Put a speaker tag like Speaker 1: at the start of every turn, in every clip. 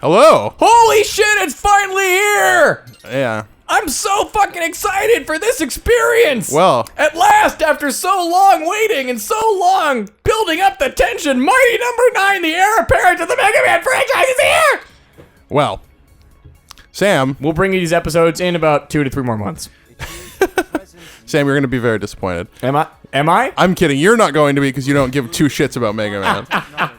Speaker 1: Hello.
Speaker 2: Holy shit, it's finally here!
Speaker 1: Yeah.
Speaker 2: I'm so fucking excited for this experience!
Speaker 1: Well.
Speaker 2: At last, after so long waiting and so long building up the tension, Mighty Number 9, the heir apparent to the Mega Man franchise is here!
Speaker 1: Well. Sam.
Speaker 2: We'll bring you these episodes in about 2 to 3 more months.
Speaker 1: Sam, you're going to be very disappointed.
Speaker 2: Am I?
Speaker 1: I'm kidding. You're not going to be because you don't give 2 shits about Mega Man.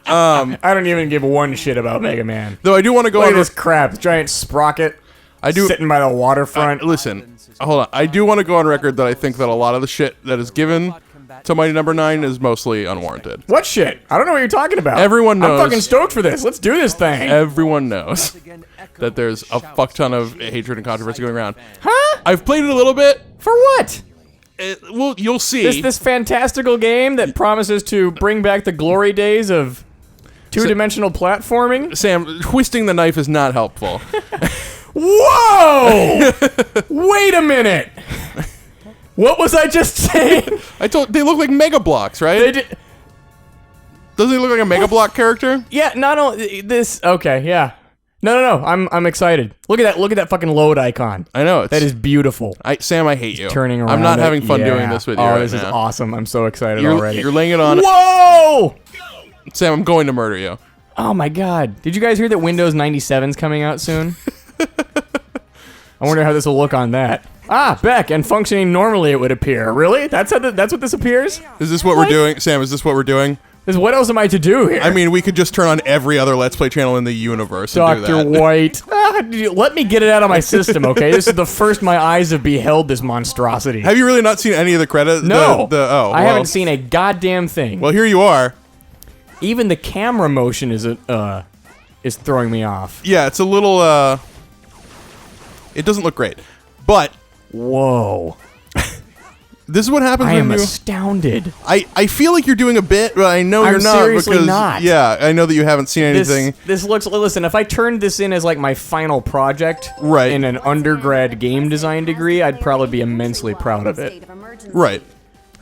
Speaker 2: I don't even give 1 shit about Mega Man.
Speaker 1: Though I do want to go
Speaker 2: Look
Speaker 1: on
Speaker 2: at this crap, giant sprocket.
Speaker 1: I do
Speaker 2: sitting by the waterfront.
Speaker 1: Listen, hold on. I do want to go on record that I think that a lot of the shit that is given to Mighty Number 9 is mostly unwarranted.
Speaker 2: What shit? I don't know what you're talking about.
Speaker 1: Everyone knows.
Speaker 2: I'm fucking stoked for this. Let's do this thing.
Speaker 1: Everyone knows that there's a fuck ton of hatred and controversy going around.
Speaker 2: Huh?
Speaker 1: I've played it a little bit.
Speaker 2: For what?
Speaker 1: Well, you'll see.
Speaker 2: This fantastical game that promises to bring back the glory days of two-dimensional platforming?
Speaker 1: Sam, twisting the knife is not helpful.
Speaker 2: Whoa! Wait a minute. What was I just saying?
Speaker 1: They look like Mega Blocks, right?
Speaker 2: They did.
Speaker 1: Doesn't he look like a Mega Block character?
Speaker 2: Yeah, not only this. Okay, yeah. No. I'm excited. Look at that fucking load icon.
Speaker 1: I know.
Speaker 2: That is beautiful.
Speaker 1: Sam, I hate you.
Speaker 2: Turning around.
Speaker 1: I'm not having fun doing this with you right
Speaker 2: this
Speaker 1: now.
Speaker 2: is awesome. I'm so excited already.
Speaker 1: You're laying it on.
Speaker 2: Whoa!
Speaker 1: Sam, I'm going to murder you.
Speaker 2: Oh my god. Did you guys hear that Windows 97's coming out soon? I wonder how this will look on that. Ah, Beck, and functioning normally it would appear. Really? That's what this appears?
Speaker 1: Is this what we're doing? Sam, is this what we're doing?
Speaker 2: What else am I to do here?
Speaker 1: I mean, we could just turn on every other Let's Play channel in the universe and do
Speaker 2: Dr.
Speaker 1: that.
Speaker 2: White. Let me get it out of my system, okay? This is the first my eyes have beheld this monstrosity.
Speaker 1: Have you really not seen any of the credits?
Speaker 2: No.
Speaker 1: I
Speaker 2: haven't seen a goddamn thing.
Speaker 1: Well, here you are.
Speaker 2: Even the camera motion is throwing me off.
Speaker 1: Yeah, it's a little, it doesn't look great. But
Speaker 2: whoa.
Speaker 1: This is what happens
Speaker 2: I
Speaker 1: when
Speaker 2: am
Speaker 1: you...
Speaker 2: astounded.
Speaker 1: I feel like you're doing a bit, but I know you're not.
Speaker 2: Seriously
Speaker 1: because,
Speaker 2: not.
Speaker 1: Yeah, I know that you haven't seen anything.
Speaker 2: This looks... Listen, if I turned this in as like my final project
Speaker 1: right.
Speaker 2: in an undergrad game design degree, I'd probably be immensely proud of it.
Speaker 1: Right.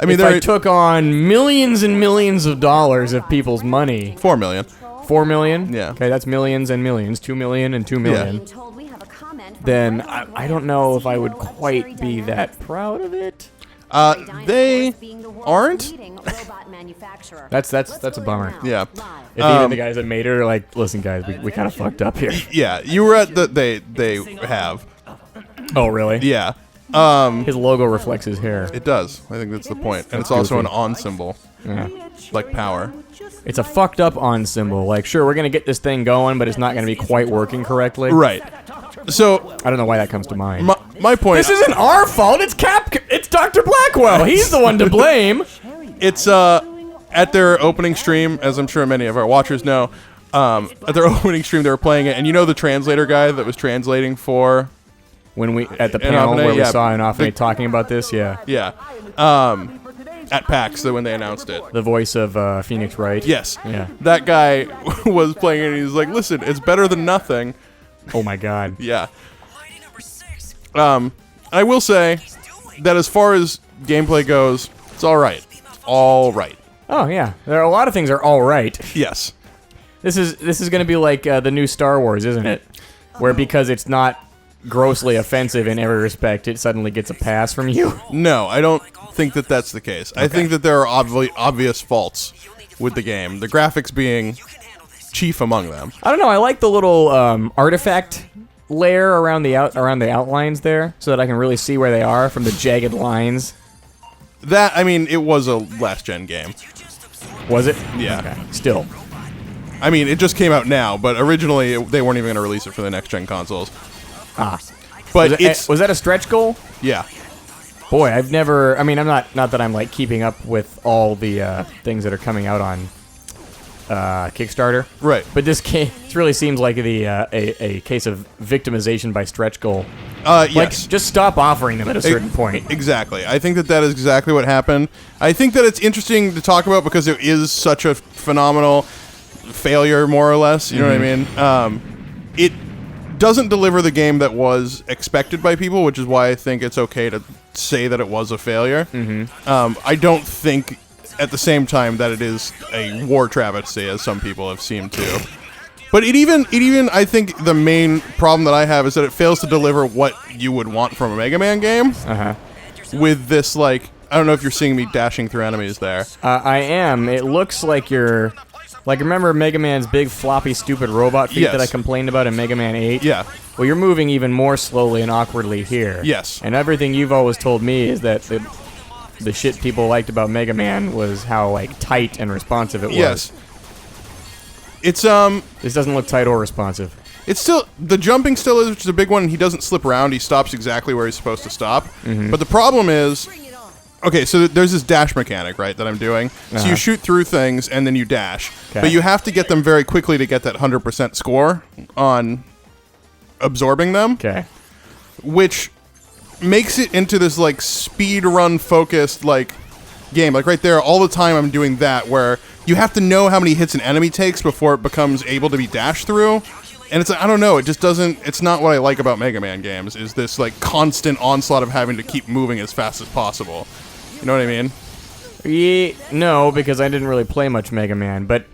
Speaker 1: I mean,
Speaker 2: if I took on millions and millions of dollars of people's money...
Speaker 1: 4 million.
Speaker 2: 4 million?
Speaker 1: Yeah.
Speaker 2: Okay, that's millions and millions. 2 million and 2 million.
Speaker 1: Yeah.
Speaker 2: Then I don't know if I would quite be that proud of it.
Speaker 1: They aren't.
Speaker 2: That's a bummer.
Speaker 1: Yeah.
Speaker 2: If even the guys that made it are like, listen, guys, we kind of fucked up here.
Speaker 1: Yeah, you were at the. They have.
Speaker 2: Oh, really?
Speaker 1: Yeah.
Speaker 2: His logo reflects his hair.
Speaker 1: It does. I think that's the point. And it's also an on symbol.
Speaker 2: Yeah.
Speaker 1: Like power.
Speaker 2: It's a fucked up on symbol. Like, sure, we're gonna get this thing going, but it's not gonna be quite working correctly.
Speaker 1: Right. So
Speaker 2: I don't know why that comes to mind.
Speaker 1: My point.
Speaker 2: This isn't our fault. It's It's Dr. Blackwell. He's the one to blame.
Speaker 1: It's at their opening stream, as I'm sure many of our watchers know. At their opening stream, they were playing it, and you know the translator guy that was translating for.
Speaker 2: When we at the panel where we saw Inafune talking about this, yeah.
Speaker 1: Yeah. At PAX, when they announced it.
Speaker 2: The voice of Phoenix Wright.
Speaker 1: Yes.
Speaker 2: Yeah.
Speaker 1: That guy was playing it, and he's like, listen, it's better than nothing.
Speaker 2: Oh my god.
Speaker 1: Yeah. I will say that as far as gameplay goes, it's all right. It's all right.
Speaker 2: Oh yeah, there are a lot of things are all right.
Speaker 1: Yes.
Speaker 2: This is going to be like the new Star Wars, isn't it? Where because it's not grossly offensive in every respect, it suddenly gets a pass from you.
Speaker 1: No, I don't think that that's the case. Okay. I think that there are obvious faults with the game. The graphics being chief among them.
Speaker 2: I don't know. I like the little artifact layer around the outlines there, so that I can really see where they are from the jagged lines.
Speaker 1: That, I mean, it was a last-gen game.
Speaker 2: Was it?
Speaker 1: Yeah.
Speaker 2: Okay. Still.
Speaker 1: I mean, it just came out now, but originally they weren't even going to release it for the next-gen consoles.
Speaker 2: Ah.
Speaker 1: But
Speaker 2: was that a stretch goal?
Speaker 1: Yeah.
Speaker 2: Boy, I've never... I mean, I'm not that I'm, like, keeping up with all the things that are coming out on Kickstarter.
Speaker 1: Right.
Speaker 2: But this really seems like a case of victimization by stretch goal.
Speaker 1: Yes.
Speaker 2: Just stop offering them at a certain point.
Speaker 1: Exactly. I think that is exactly what happened. I think that it's interesting to talk about because it is such a phenomenal failure, more or less. You know what I mean? It doesn't deliver the game that was expected by people, which is why I think it's okay to say that it was a failure. I don't think, at the same time, that it is a war travesty, as some people have seemed to. But it even I think the main problem that I have is that it fails to deliver what you would want from a Mega Man game.
Speaker 2: Uh-huh.
Speaker 1: With this, like, I don't know if you're seeing me dashing through enemies there.
Speaker 2: I am. It looks like you're... Like, remember Mega Man's big, floppy, stupid robot feet
Speaker 1: Yes.
Speaker 2: that I complained about in Mega Man 8?
Speaker 1: Yeah.
Speaker 2: Well, you're moving even more slowly and awkwardly here.
Speaker 1: Yes.
Speaker 2: And everything you've always told me is that the shit people liked about Mega Man was how, like, tight and responsive it was.
Speaker 1: Yes. It's,
Speaker 2: This doesn't look tight or responsive.
Speaker 1: It's still, the jumping still is, which is a big one. He doesn't slip around. He stops exactly where he's supposed to stop. But the problem is, okay, so there's this dash mechanic, right, that I'm doing. So you shoot through things and then you dash.
Speaker 2: Okay.
Speaker 1: But you have to get them very quickly to get that 100% score on absorbing them,
Speaker 2: Okay.
Speaker 1: which makes it into this, like, speed run focused, like, game. Like, right there, all the time I'm doing that, where you have to know how many hits an enemy takes before it becomes able to be dashed through. And it's like, I don't know, it just doesn't, it's not what I like about Mega Man games, is this, like, constant onslaught of having to keep moving as fast as possible. You know what I mean?
Speaker 2: Yeah, no, because I didn't really play much Mega Man, but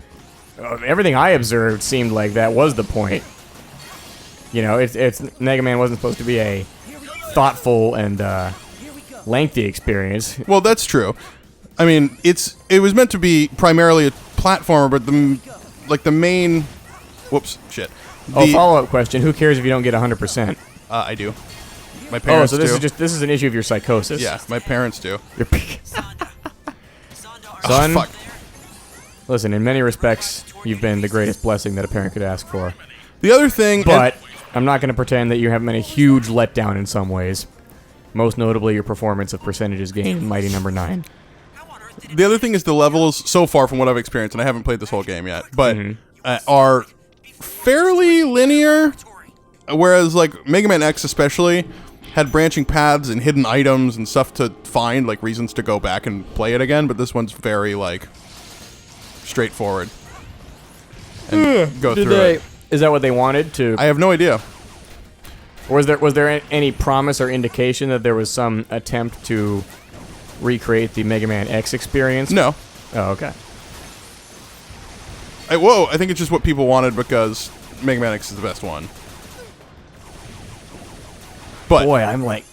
Speaker 2: everything I observed seemed like that was the point. You know, it's Mega Man wasn't supposed to be a thoughtful and lengthy experience.
Speaker 1: Well, that's true. I mean, it was meant to be primarily a platformer, but the main... Whoops, shit.
Speaker 2: Follow-up question, who cares if you don't get 100%?
Speaker 1: I do. My parents
Speaker 2: so this
Speaker 1: do.
Speaker 2: this is an issue of your psychosis.
Speaker 1: Yeah, my parents do.
Speaker 2: Your Son,
Speaker 1: Oh, fuck.
Speaker 2: listen, in many respects, you've been the greatest blessing that a parent could ask for.
Speaker 1: The other thing...
Speaker 2: But I'm not going to pretend that you haven't been a huge letdown in some ways. Most notably, your performance of percentages gained in Mighty Number 9.
Speaker 1: The other thing is the levels, so far from what I've experienced, and I haven't played this whole game yet, but are fairly linear, whereas, like, Mega Man X especially had branching paths and hidden items and stuff to find, like, reasons to go back and play it again, but this one's very, like, straightforward. And go through it.
Speaker 2: Is that what they wanted to...
Speaker 1: I have no idea.
Speaker 2: Or was there any promise or indication that there was some attempt to recreate the Mega Man X experience?
Speaker 1: No.
Speaker 2: Oh, okay.
Speaker 1: I think it's just what people wanted because Mega Man X is the best one. But
Speaker 2: Boy, I'm like...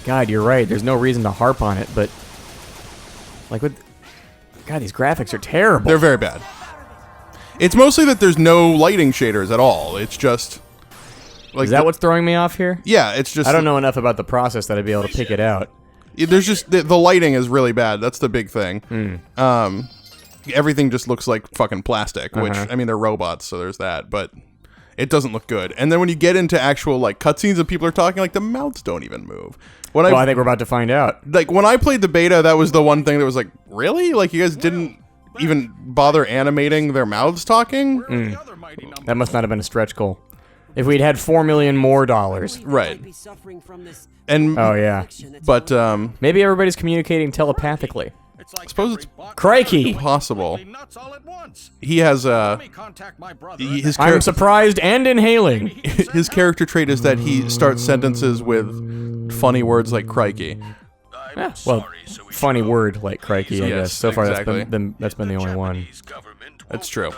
Speaker 2: God, you're right. There's no reason to harp on it, but... Like, what... God, these graphics are terrible.
Speaker 1: they're very bad. It's mostly that there's no lighting shaders at all. It's just... like
Speaker 2: Is that what's throwing me off here?
Speaker 1: Yeah, it's just...
Speaker 2: I don't know enough about the process that I'd be able to pick it out.
Speaker 1: There's just... The lighting is really bad. That's the big thing. Everything just looks like fucking plastic, which, I mean, they're robots, so there's that, but it doesn't look good. And then when you get into actual, like, cutscenes and people are talking, like, the mouths don't even move.
Speaker 2: Well, I think we're about to find out.
Speaker 1: Like, when I played the beta, that was the one thing that was like, really? Like, you guys didn't even bother animating their mouths talking?
Speaker 2: That must not have been a stretch goal. If we'd had $4 million more dollars.
Speaker 1: Right. And...
Speaker 2: Oh, yeah.
Speaker 1: But,
Speaker 2: Maybe everybody's communicating telepathically.
Speaker 1: I suppose it's
Speaker 2: Crikey!
Speaker 1: possible. He has, his
Speaker 2: I'm surprised and inhaling.
Speaker 1: his character trait is that he starts sentences with funny words like crikey.
Speaker 2: Yeah, well, funny word like crikey, I
Speaker 1: Yes,
Speaker 2: guess. So far,
Speaker 1: exactly.
Speaker 2: that's been the only one.
Speaker 1: That's true.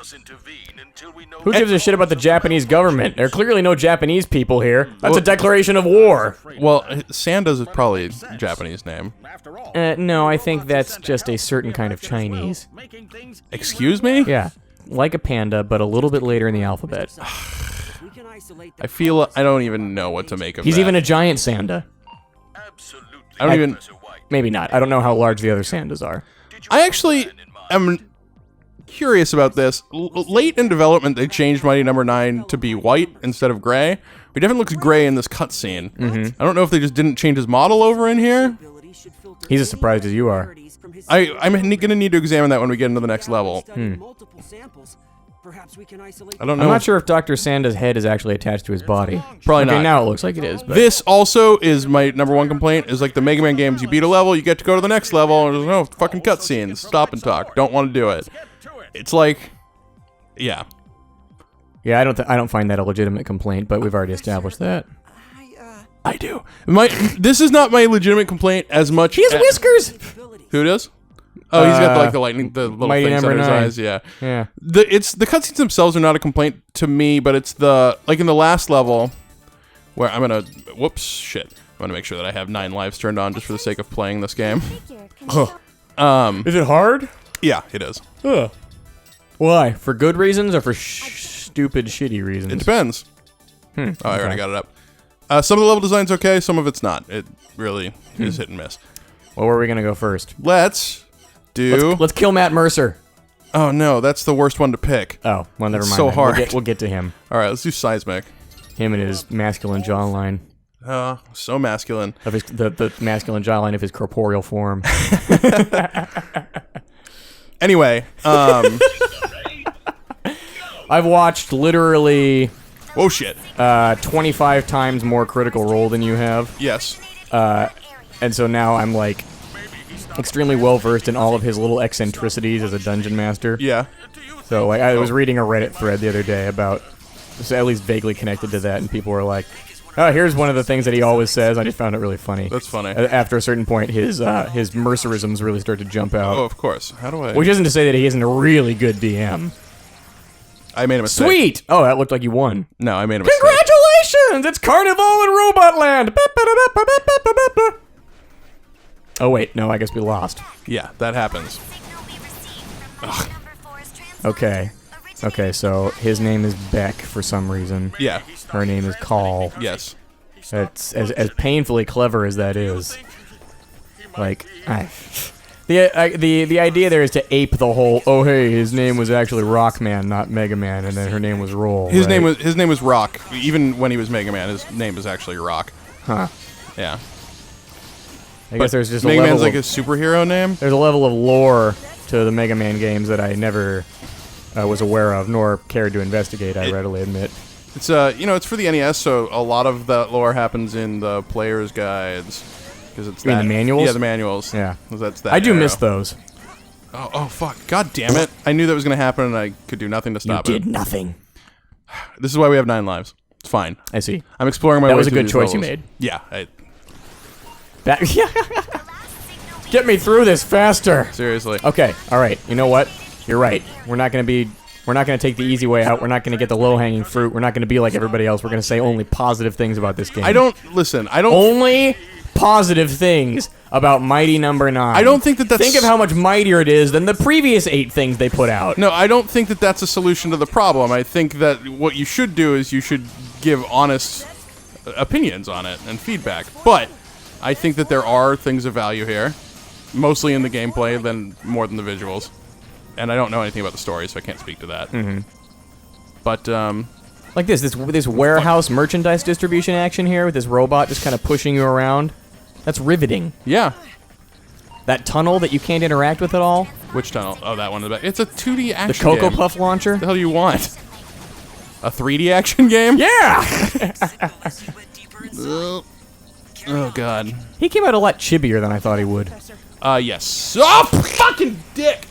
Speaker 2: Who gives a shit about the Japanese government? There are clearly no Japanese people here. That's a declaration of war.
Speaker 1: Well, Sanda's is probably a Japanese name.
Speaker 2: No, I think that's just a certain kind of Chinese.
Speaker 1: Excuse me?
Speaker 2: Yeah, like a panda, but a little bit later in the alphabet.
Speaker 1: I feel I don't even know what to make of
Speaker 2: He's
Speaker 1: that.
Speaker 2: even a giant Sanda.
Speaker 1: I don't even...
Speaker 2: Maybe not. I don't know how large the other Sandas are.
Speaker 1: I actually am curious about this. Late in development, they changed Mighty Number 9 to be white instead of gray. He definitely looks gray in this cutscene. I don't know if they just didn't change his model over in here.
Speaker 2: He's as surprised as you are.
Speaker 1: I'm going to need to examine that when we get into the next level. I don't know.
Speaker 2: I'm not sure if Dr. Sanda's head is actually attached to his body.
Speaker 1: Probably
Speaker 2: Okay,
Speaker 1: not.
Speaker 2: now it looks like it is. But
Speaker 1: This also is my number one complaint, is like the Mega Man games, you beat a level, you get to go to the next level, and there's no fucking cutscenes. Stop and talk. Don't want to do it. It's like, yeah.
Speaker 2: yeah, I don't find that a legitimate complaint, but we've already established that.
Speaker 1: I do. This is not my legitimate complaint as much.
Speaker 2: He has whiskers.
Speaker 1: Who does? Oh, he's got like the lightning, the little
Speaker 2: Mighty
Speaker 1: things
Speaker 2: Number
Speaker 1: under his
Speaker 2: 9.
Speaker 1: eyes. Yeah.
Speaker 2: Yeah.
Speaker 1: The cutscenes themselves are not a complaint to me, but it's like in the last level where I'm gonna shit. I'm gonna make sure that I have 9 lives turned on just for the sake of playing this game.
Speaker 2: Is it hard?
Speaker 1: Yeah, it is.
Speaker 2: Why? For good reasons or for stupid, shitty reasons?
Speaker 1: It depends. Oh, I already got it up. Some of the level design's okay, some of it's not. It really is hit and miss.
Speaker 2: Well, where are we gonna go first?
Speaker 1: Let's
Speaker 2: kill Matt Mercer.
Speaker 1: Oh no, that's the worst one to pick.
Speaker 2: Oh, well, never mind.
Speaker 1: So
Speaker 2: then.
Speaker 1: hard.
Speaker 2: We'll get to him.
Speaker 1: All right, let's do Seismic.
Speaker 2: Him and his masculine jawline.
Speaker 1: So masculine.
Speaker 2: Of his the masculine jawline of his corporeal form.
Speaker 1: Anyway,
Speaker 2: I've watched literally
Speaker 1: 25
Speaker 2: times more Critical Role than you have.
Speaker 1: Yes.
Speaker 2: And so now I'm like extremely well versed in all of his little eccentricities as a dungeon master.
Speaker 1: Yeah.
Speaker 2: So like I was reading a Reddit thread the other day about, at least vaguely connected to that, and people were like, "Oh, here's one of the things that he always says." I just found it really funny.
Speaker 1: That's funny.
Speaker 2: After a certain point, his mercerisms really start to jump out.
Speaker 1: Oh, of course. How do I?
Speaker 2: Which isn't to say that he isn't a really good DM.
Speaker 1: I made a mistake.
Speaker 2: Sweet! Oh, that looked like you won.
Speaker 1: No, I made a mistake.
Speaker 2: Congratulations! It's Carnival in Robot Land! Oh, wait. No, I guess we lost.
Speaker 1: Yeah, that happens.
Speaker 3: Ugh.
Speaker 2: Okay. Okay, so his name is Beck for some reason.
Speaker 1: Yeah.
Speaker 2: Her name is Call.
Speaker 1: Yes.
Speaker 2: That's as painfully clever as that is. Like, the idea there is to ape the whole. Oh, hey, his name was actually Rockman, not Mega Man, and then her name was Roll.
Speaker 1: His
Speaker 2: right?
Speaker 1: name was Rock. Even when he was Mega Man, his name is actually Rock.
Speaker 2: Huh.
Speaker 1: Yeah.
Speaker 2: I guess there's just
Speaker 1: Mega
Speaker 2: a level
Speaker 1: Man's like
Speaker 2: of,
Speaker 1: a superhero name.
Speaker 2: there's a level of lore to the Mega Man games that I never was aware of, nor cared to investigate. I readily admit.
Speaker 1: It's it's for the NES, so a lot of that lore happens in the player's guides. Because it's
Speaker 2: You mean the manuals?
Speaker 1: Yeah, the manuals.
Speaker 2: Yeah.
Speaker 1: 'Cause that's that.
Speaker 2: I do
Speaker 1: arrow.
Speaker 2: miss those.
Speaker 1: Oh fuck! God damn it! I knew that was gonna happen, and I could do nothing to stop
Speaker 2: You
Speaker 1: it.
Speaker 2: did nothing.
Speaker 1: This is why we have 9 lives. It's fine.
Speaker 2: I see.
Speaker 1: I'm exploring my
Speaker 2: That
Speaker 1: way
Speaker 2: was a
Speaker 1: through
Speaker 2: good
Speaker 1: these
Speaker 2: choice you
Speaker 1: levels.
Speaker 2: made.
Speaker 1: Yeah.
Speaker 2: That Get me through this faster.
Speaker 1: Seriously.
Speaker 2: Okay, all right. You know what? You're right. We're not gonna take the easy way out. We're not gonna get the low-hanging fruit. We're not gonna be like everybody else. We're gonna say only positive things about this game.
Speaker 1: I don't
Speaker 2: Only positive things about Mighty Number 9.
Speaker 1: I don't think that's.
Speaker 2: Think of how much mightier it is than the previous 8 things they put out.
Speaker 1: No, I don't think that that's a solution to the problem. I think that what you should do is you should give honest opinions on it and feedback. But I think that there are things of value here, mostly in the gameplay than more than the visuals. And I don't know anything about the story, so I can't speak to that. Mm-hmm. But
Speaker 2: Like this warehouse merchandise distribution action here with this robot just kind of pushing you around. That's riveting.
Speaker 1: yeah.
Speaker 2: That tunnel that you can't interact with at all.
Speaker 1: Which tunnel? Oh, that one in the back. It's a 2D action
Speaker 2: The Cocoa
Speaker 1: game.
Speaker 2: Puff launcher.
Speaker 1: What the hell do you want? A 3D action game?
Speaker 2: Yeah!
Speaker 1: Oh, God.
Speaker 2: He came out a lot chibbier than I thought he would.
Speaker 1: Yes. Oh, fucking dick!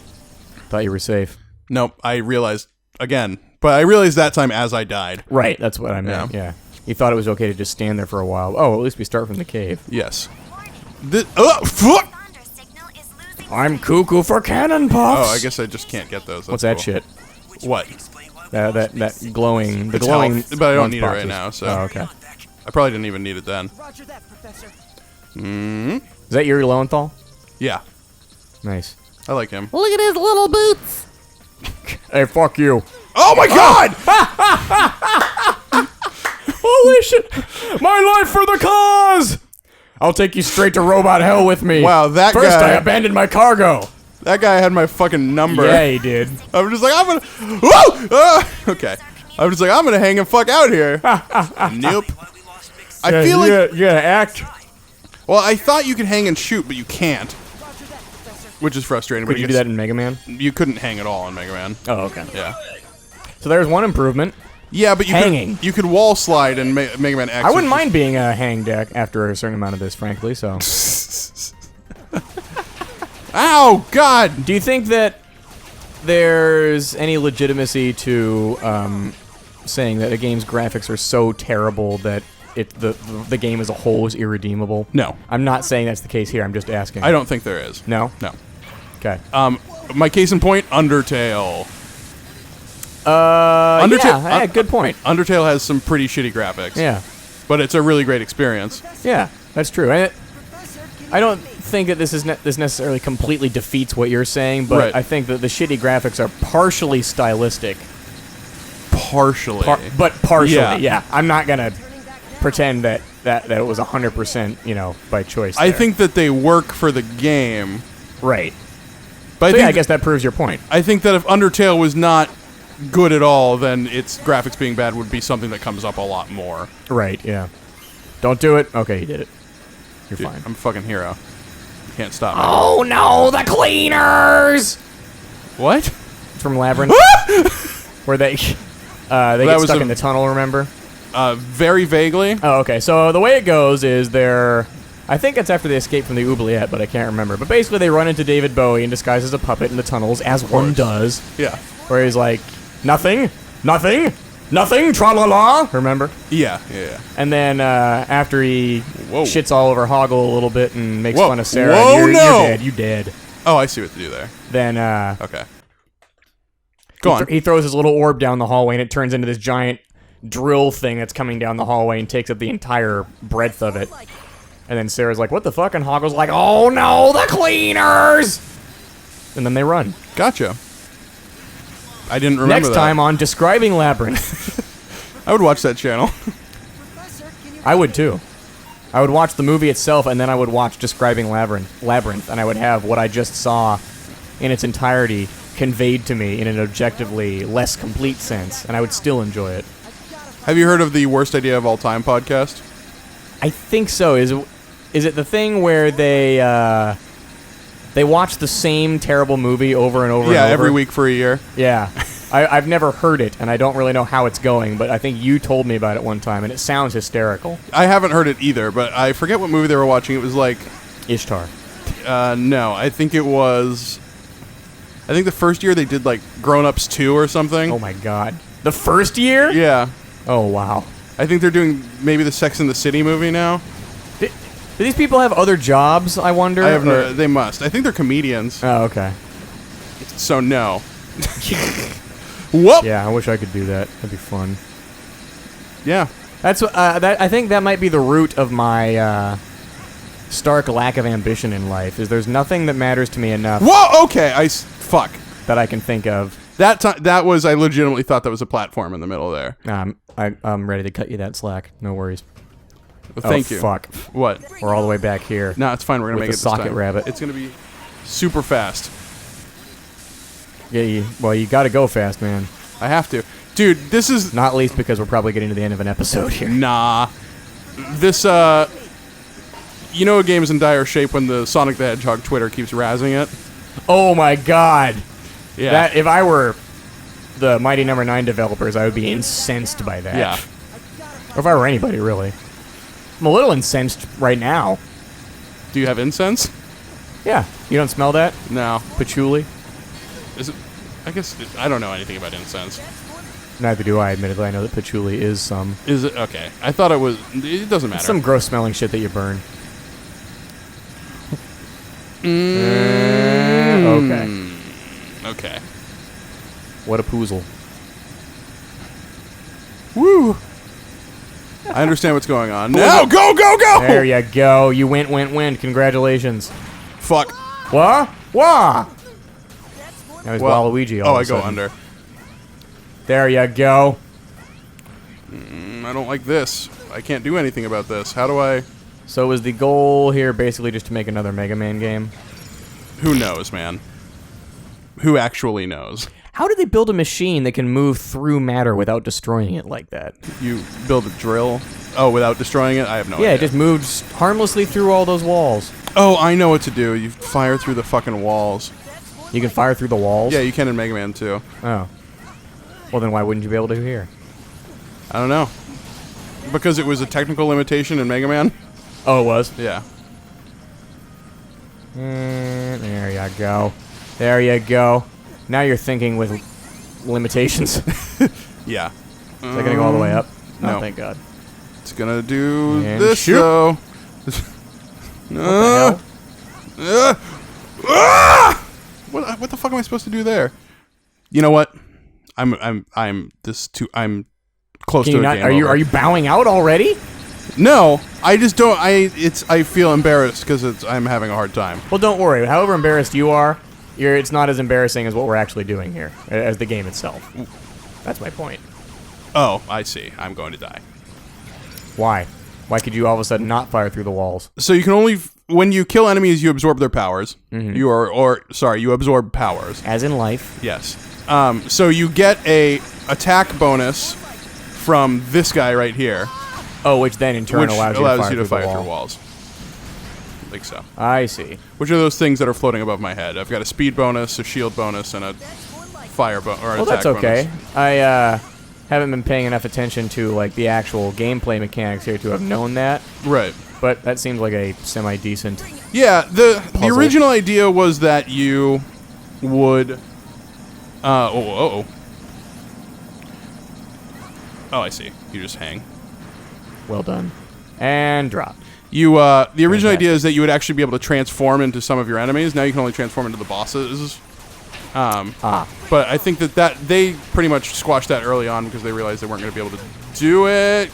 Speaker 2: Thought you were safe.
Speaker 1: Nope, I realized again. But I realized that time as I died.
Speaker 2: Right, that's what I meant, yeah. You thought it was okay to just stand there for a while. Oh, at least we start from the cave.
Speaker 1: Yes. Fuck!
Speaker 2: I'm cuckoo for cannon puffs!
Speaker 1: Oh, I guess I just can't get those. That's
Speaker 2: What's that
Speaker 1: cool.
Speaker 2: shit?
Speaker 1: What?
Speaker 2: That glowing... The
Speaker 1: It's
Speaker 2: glowing...
Speaker 1: health, but I don't need it
Speaker 2: lunchboxes.
Speaker 1: right now, so.
Speaker 2: Oh, okay.
Speaker 1: I probably didn't even need it then.
Speaker 2: Is that Yuri Lowenthal?
Speaker 1: Yeah,
Speaker 2: Nice.
Speaker 1: I like him.
Speaker 3: Look at his little boots.
Speaker 2: Hey, fuck you.
Speaker 1: Oh my god!
Speaker 2: Holy shit! My life for the cause! I'll take you straight to robot hell with me.
Speaker 1: Wow, that
Speaker 2: First,
Speaker 1: guy-
Speaker 2: I abandoned my cargo.
Speaker 1: That guy had my fucking number.
Speaker 2: Yeah, he did.
Speaker 1: I'm just like, I'm gonna. Whoa! Okay. I'm just like, I'm gonna hang and fuck out here. Nope. I feel like.
Speaker 2: you gotta act.
Speaker 1: Well, I thought you could hang and shoot, but you can't. Which is frustrating.
Speaker 2: Could
Speaker 1: but
Speaker 2: you do that in Mega Man?
Speaker 1: You couldn't hang at all in Mega Man.
Speaker 2: Oh, okay.
Speaker 1: Yeah.
Speaker 2: So there's one improvement.
Speaker 1: Yeah, but you
Speaker 2: Hanging.
Speaker 1: You could wall slide in Mega Man X.
Speaker 2: I wouldn't mind being a hang deck after a certain amount of this, frankly, so.
Speaker 1: Ow! God!
Speaker 2: Do you think that there's any legitimacy to saying that a game's graphics are so terrible that the game as a whole is irredeemable?
Speaker 1: No.
Speaker 2: I'm not saying that's the case here. I'm just asking.
Speaker 1: I don't think there is.
Speaker 2: No?
Speaker 1: No.
Speaker 2: Okay.
Speaker 1: My case in point, Undertale.
Speaker 2: Yeah, good point.
Speaker 1: Undertale has some pretty shitty graphics.
Speaker 2: Yeah.
Speaker 1: But it's a really great experience.
Speaker 2: Yeah, that's true. I don't think that this necessarily completely defeats what you're saying, but
Speaker 1: Right.
Speaker 2: I think that the shitty graphics are partially stylistic.
Speaker 1: Partially.
Speaker 2: But partially,
Speaker 1: Yeah.
Speaker 2: yeah. I'm not going to pretend that it was 100%, by choice.
Speaker 1: I
Speaker 2: there.
Speaker 1: think that they work for the game.
Speaker 2: Right.
Speaker 1: But
Speaker 2: So
Speaker 1: I
Speaker 2: I guess that proves your point.
Speaker 1: I think that if Undertale was not good at all, then its graphics being bad would be something that comes up a lot more.
Speaker 2: Right, yeah. Don't do it. Okay, you did it. You're
Speaker 1: Dude,
Speaker 2: fine.
Speaker 1: I'm a fucking hero. You can't stop me.
Speaker 2: Oh no, the cleaners!
Speaker 1: What?
Speaker 2: From Labyrinth. Where they get
Speaker 1: was
Speaker 2: stuck
Speaker 1: a-
Speaker 2: in the tunnel, remember?
Speaker 1: Very vaguely.
Speaker 2: Oh, okay. So the way it goes is I think it's after they escape from the oubliette, but I can't remember. But basically they run into David Bowie in disguise as a puppet in the tunnels, as one does.
Speaker 1: Yeah.
Speaker 2: Where he's like, nothing, tra-la-la, remember?
Speaker 1: Yeah.
Speaker 2: And then after he
Speaker 1: Whoa.
Speaker 2: shits all over Hoggle a little bit and makes
Speaker 1: Whoa.
Speaker 2: fun of Sarah,
Speaker 1: Whoa,
Speaker 2: you're
Speaker 1: no.
Speaker 2: dead, you dead.
Speaker 1: Oh, I see what to do there.
Speaker 2: Then
Speaker 1: Okay. Go on.
Speaker 2: he throws his little orb down the hallway and it turns into this giant drill thing that's coming down the hallway and takes up the entire breadth of it. And then Sarah's like, what the fuck? And Hoggle's like, oh no, the cleaners! And then they run.
Speaker 1: Gotcha. I didn't remember
Speaker 2: Next
Speaker 1: that.
Speaker 2: time on Describing Labyrinth.
Speaker 1: I would watch that channel.
Speaker 2: I would too. I would watch the movie itself and then I would watch Describing Labyrinth, and I would have what I just saw in its entirety conveyed to me in an objectively less complete sense, and I would still enjoy it.
Speaker 1: Have you heard of the Worst Idea of All Time podcast?
Speaker 2: I think so. Is it the thing where they watch the same terrible movie over and over and
Speaker 1: Yeah,
Speaker 2: over?
Speaker 1: every week for a year.
Speaker 2: Yeah. I've never heard it, and I don't really know how it's going, but I think you told me about it one time, and it sounds hysterical.
Speaker 1: I haven't heard it either, but I forget what movie they were watching. It was like,
Speaker 2: Ishtar.
Speaker 1: no, I think it was. I think the first year they did like Grown Ups 2 or something.
Speaker 2: Oh my god. The first year?
Speaker 1: Yeah.
Speaker 2: Oh, wow.
Speaker 1: I think they're doing maybe the Sex and the City movie now.
Speaker 2: Do these people have other jobs, I wonder?
Speaker 1: I have
Speaker 2: or-
Speaker 1: no, they must. I think they're comedians.
Speaker 2: Oh, okay.
Speaker 1: So no. Whoop.
Speaker 2: Yeah, I wish I could do that. That'd be fun.
Speaker 1: Yeah.
Speaker 2: That's what I think that might be the root of my stark lack of ambition in life. Is there's nothing that matters to me enough
Speaker 1: Whoa. Okay. Fuck.
Speaker 2: that I can think of.
Speaker 1: That time. That was. I legitimately thought that was a platform in the middle there.
Speaker 2: I'm ready to cut you that slack. No worries.
Speaker 1: Well, thank
Speaker 2: oh,
Speaker 1: you.
Speaker 2: Fuck.
Speaker 1: What?
Speaker 2: We're all the way back here.
Speaker 1: No, it's fine. We're gonna
Speaker 2: With
Speaker 1: make
Speaker 2: the
Speaker 1: it this
Speaker 2: socket
Speaker 1: time.
Speaker 2: rabbit.
Speaker 1: It's gonna be super fast.
Speaker 2: Yeah. You got to go fast, man.
Speaker 1: I have to, dude. This is
Speaker 2: Not least because we're probably getting to the end of an episode here.
Speaker 1: nah. This you know, a game is in dire shape when the Sonic the Hedgehog Twitter keeps razzing it.
Speaker 2: Oh my god.
Speaker 1: Yeah.
Speaker 2: That if I were the Mighty Number 9 developers, I would be incensed by that.
Speaker 1: Yeah.
Speaker 2: Or if I were anybody, really. I'm a little incensed right now.
Speaker 1: Do you have incense?
Speaker 2: Yeah. You don't smell that?
Speaker 1: No.
Speaker 2: Patchouli?
Speaker 1: Is it? I guess I don't know anything about incense.
Speaker 2: Neither do I, admittedly. I know that patchouli is some.
Speaker 1: Is it okay? I thought it was. It doesn't matter.
Speaker 2: Some gross smelling shit that you burn. Okay.
Speaker 1: Okay.
Speaker 2: What a poozle.
Speaker 1: Woo. I understand what's going on. Now go.
Speaker 2: There you go. You win. Congratulations.
Speaker 1: Fuck.
Speaker 2: What? Now he's Waluigi all
Speaker 1: I
Speaker 2: of a
Speaker 1: go
Speaker 2: sudden.
Speaker 1: under.
Speaker 2: There you go.
Speaker 1: I don't like this. I can't do anything about this. How do I?
Speaker 2: So is the goal here basically just to make another Mega Man game?
Speaker 1: Who knows, man? Who actually knows?
Speaker 2: How do they build a machine that can move through matter without destroying it like that?
Speaker 1: You build a drill. Oh, without destroying it? I have no idea.
Speaker 2: Yeah, it just moves harmlessly through all those walls.
Speaker 1: Oh, I know what to do. You fire through the fucking walls.
Speaker 2: You can fire through the walls?
Speaker 1: Yeah, you can in Mega Man 2.
Speaker 2: Oh. Well, then why wouldn't you be able to here?
Speaker 1: I don't know. Because it was a technical limitation in Mega Man?
Speaker 2: Oh, it was?
Speaker 1: Yeah.
Speaker 2: There you go. There you go. Now you're thinking with limitations. Is
Speaker 1: Yeah.
Speaker 2: that going to go all the way up?
Speaker 1: No.
Speaker 2: Oh, thank God.
Speaker 1: It's gonna do
Speaker 2: And
Speaker 1: this,
Speaker 2: shoot.
Speaker 1: though.
Speaker 2: What the hell?
Speaker 1: what the fuck am I supposed to do there? You know what? I'm close
Speaker 2: Can
Speaker 1: to
Speaker 2: you
Speaker 1: a
Speaker 2: not?
Speaker 1: game
Speaker 2: Are
Speaker 1: over.
Speaker 2: you bowing out already?
Speaker 1: No, I just don't. I feel embarrassed because I'm having a hard time.
Speaker 2: Well, don't worry. However embarrassed you are, it's not as embarrassing as what we're actually doing here, as the game itself. That's my point.
Speaker 1: Oh, I see. I'm going to die.
Speaker 2: Why? Why could you all of a sudden not fire through the walls?
Speaker 1: So you can only when you kill enemies, you absorb their powers.
Speaker 2: Mm-hmm.
Speaker 1: You absorb powers.
Speaker 2: As in life.
Speaker 1: Yes. So you get a attack bonus from this guy right here,
Speaker 2: Oh, which then in turn
Speaker 1: which
Speaker 2: allows you to fire through the wall.
Speaker 1: walls. I think so.
Speaker 2: I see.
Speaker 1: Which are those things that are floating above my head? I've got a speed bonus, a shield bonus, and a fire bonus.
Speaker 2: Well, that's okay. I haven't been paying enough attention to like the actual gameplay mechanics here to have known that.
Speaker 1: Right.
Speaker 2: But that seems like a semi-decent.
Speaker 1: Yeah. The
Speaker 2: Puzzle.
Speaker 1: original idea was that you would. Oh, I see. You just hang.
Speaker 2: Well done. And drop.
Speaker 1: You the original
Speaker 2: Fantastic.
Speaker 1: idea is that you would actually be able to transform into some of your enemies. Now you can only transform into the bosses. But I think that they pretty much squashed that early on because they realized they weren't going to be able to do it.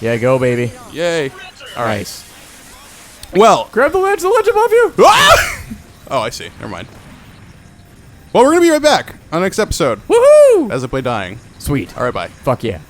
Speaker 2: Yeah, go, baby.
Speaker 1: Yay. All right.
Speaker 2: Nice.
Speaker 1: Well.
Speaker 2: Grab the ledge above you.
Speaker 1: Ah! Oh, I see. Never mind. Well, we're going to be right back on the next episode
Speaker 2: Woohoo!
Speaker 1: as I play Dying.
Speaker 2: Sweet.
Speaker 1: All right, bye.
Speaker 2: Fuck yeah.